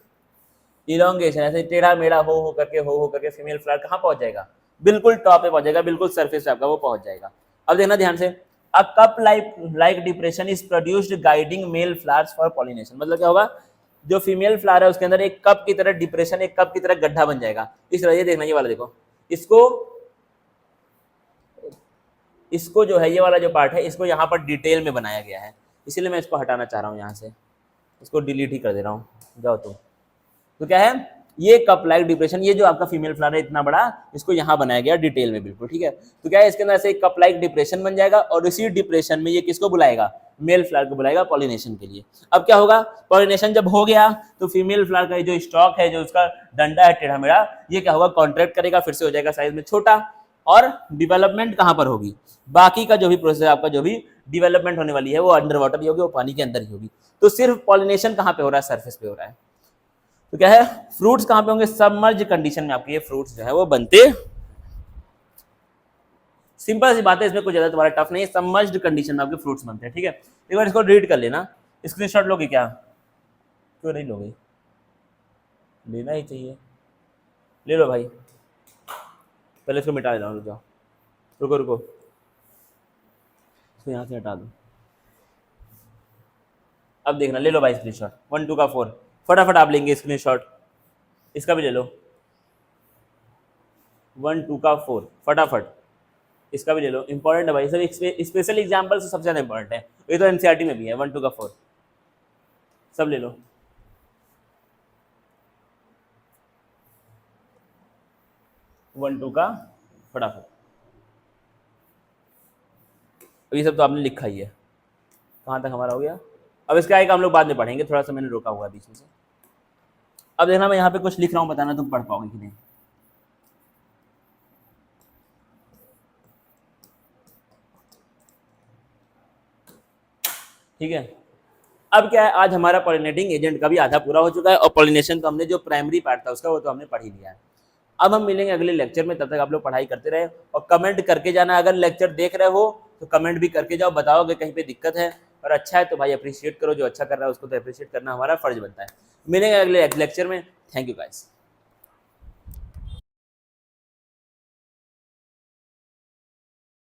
इलोंगेशन ऐसे टेढ़ा मेढ़ा हो करके फीमेल फ्लावर कहाँ पहुंच जाएगा, बिल्कुल टॉप पे पहुंच जाएगा, बिल्कुल सरफेस पे आपका वो पहुंच जाएगा। अब देखना ध्यान से, a cup like depression is produced guiding male flowers for pollination, मतलब क्या होगा, जो फीमेल फ्लावर है उसके अंदर एक कप की तरह डिप्रेशन, एक कप की तरह गड्ढा बन जाएगा इस तरह। ये देखना, ये वाला देखो, इसको जो है, ये वाला जो पार्ट है, इसको यहाँ पर डिटेल में बनाया गया है, इसीलिए मैं इसको हटाना चाह रहा हूँ यहाँ से, इसको डिलीट ही कर दे रहा हूँ, जाओ तुम। तो क्या है, ये कप लाइक डिप्रेशन, ये जो आपका फीमेल फ्लावर है इतना बड़ा, इसको यहाँ बनाया गया डिटेल में बिल्कुल, ठीक है। तो क्या है, इसके अंदर से एक कप लाइक डिप्रेशन बन जाएगा और इसी डिप्रेशन में ये किसको बुलाएगा, मेल फ्लावर को बुलाएगा पॉलिनेशन के लिए। अब क्या होगा, पॉलिनेशन जब हो गया तो फीमेल फ्लावर का जो स्टॉक है, जो उसका डंडा है टेढ़ा मेढ़ा, ये क्या होगा, कॉन्ट्रैक्ट करेगा, फिर से हो जाएगा साइज में छोटा, और डिवेलपमेंट कहाँ पर होगी, बाकी का जो भी प्रोसेस आपका जो भी डिवेलपमेंट होने वाली है वो अंडर वाटर ही होगी, वो पानी के अंदर ही होगी। तो सिर्फ पॉलिनेशन कहाँ पे हो रहा है, सरफेस पे हो रहा है। तो क्या है, फ्रूट्स कहाँ पे होंगे, सबमर्ज कंडीशन में आपके ये फ्रूट्स जो है वो बनते। सिंपल सी बात है, इसमें कुछ ज्यादा तुम्हारा टफ नहीं है, सबमर्ज्ड कंडीशन में आपके फ्रूट्स बनते हैं, ठीक है। एक बार इसको रीड कर लेना, स्क्रीनशॉट लोगे क्या, क्यों नहीं लोगे, लेना ही चाहिए, ले लो भाई, पहले इसको मिटा देना, रुक जाओ, रुको रुको, इसको यहाँ से हटा दो। अब देखना, ले लो भाई स्क्रीनशॉट, 1 2 का 4, फटाफट आप लेंगे स्क्रीनशॉट, इसका भी ले लो 1 2 का 4, फटाफट इसका भी ले लो, इंपॉर्टेंट है भाई सब, स्पेशल एग्जाम्पल सबसे ज़्यादा इंपॉर्टेंट है, ये तो एनसीईआरटी में भी है 1 2 का 4, सब ले लो। वन टू का फटाफट, ये सब तो आपने लिखा ही है। कहाँ तक हमारा हो गया? अब इसका एक हम लोग बाद में पढ़ेंगे, थोड़ा सा मैंने रोका हुआ है बीच में से। अब देखना मैं यहाँ पे कुछ लिख रहा हूँ, बताना तुम पढ़ पाओगे कि नहीं। ठीक है, अब क्या है, आज हमारा पॉलिनेटिंग एजेंट का भी आधा पूरा हो चुका है, और पॉलिनेशन तो हमने जो प्राइमरी पार्ट था उसका वो तो हमने पढ़ ही लिया है। अब हम मिलेंगे अगले लेक्चर में, तब तक आप लोग पढ़ाई करते रहे और कमेंट करके जाना। अगर लेक्चर देख रहे हो तो कमेंट भी करके जाओ, बताओ अगर कहीं पे दिक्कत है, और अच्छा है तो भाई अप्रिशिएट करो, जो अच्छा कर रहा है उसको तो अप्रिशिएट करना हमारा फर्ज बनता है। मिलेंगे अगले लेक्चर में, थैंक यू गाइस।